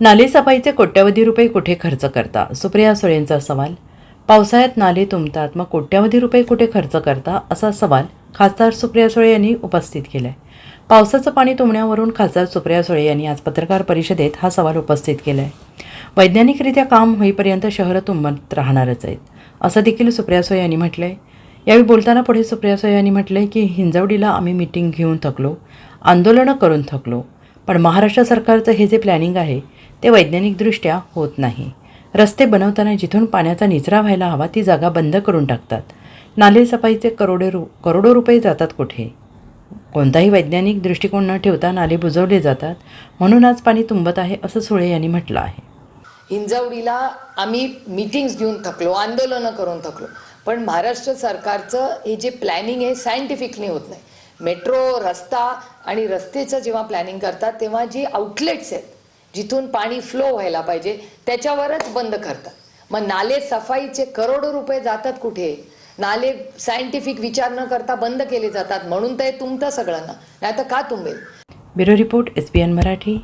नाले सफाईचे कोट्यवधी रुपये कुठे खर्च करता? सुप्रिया सुळेंचा सवाल. पावसाळ्यात नाले तुंबतात, मग कोट्यवधी रुपये कुठे खर्च करता, असा सवाल खासदार सुप्रिया सुळे यांनी उपस्थित केला आहे. पावसाचं पाणी तुंबण्यावरून खासदार सुप्रिया सुळे यांनी आज पत्रकार परिषदेत हा सवाल उपस्थित केला आहे. वैज्ञानिकरित्या काम होईपर्यंत शहरं तुंबत राहणारच आहेत, असं देखील सुप्रिया सुळे यांनी म्हटलं आहे. यावेळी बोलताना पुढे सुप्रिया सुळे यांनी म्हटलं आहे की हिंजवडीला आम्ही मीटिंग घेऊन थकलो, आंदोलनं करून थकलो, पण महाराष्ट्र सरकारचं हे जे प्लॅनिंग आहे ते वैज्ञानिकदृष्ट्या होत नाही. रस्ते बनवताना जिथून पाण्याचा निचरा व्हायला हवा ती जागा बंद करून टाकतात. नाले सफाईचे करोडो रुपये जातात कुठे? कोणताही वैज्ञानिक दृष्टिकोन न ठेवता नाले बुजवले जातात, म्हणून आज पाणी तुंबत आहे, असं सुळे यांनी म्हटलं आहे. हिंजवडीला आम्ही मीटिंग्स घेऊन थकलो, आंदोलनं करून थकलो, पण महाराष्ट्र सरकारचं हे जे प्लॅनिंग आहे सायंटिफिकली होत नाही. मेट्रो, रस्ता आणि रस्त्याचं जेव्हा प्लॅनिंग करतात तेव्हा जी आउटलेट्स आहेत जिथून पाणी फ्लो व्हायला पाहिजे त्याच्यावरच बंद करतात. मग नाले सफाईचे करोडो रुपये जातात कुठे? नाले सायंटिफिक विचार न करता बंद केले जातात, म्हणून ते तुंबतं सगळं ना, नाही तर का तुंबेल? Bureau report, SBN Marathi.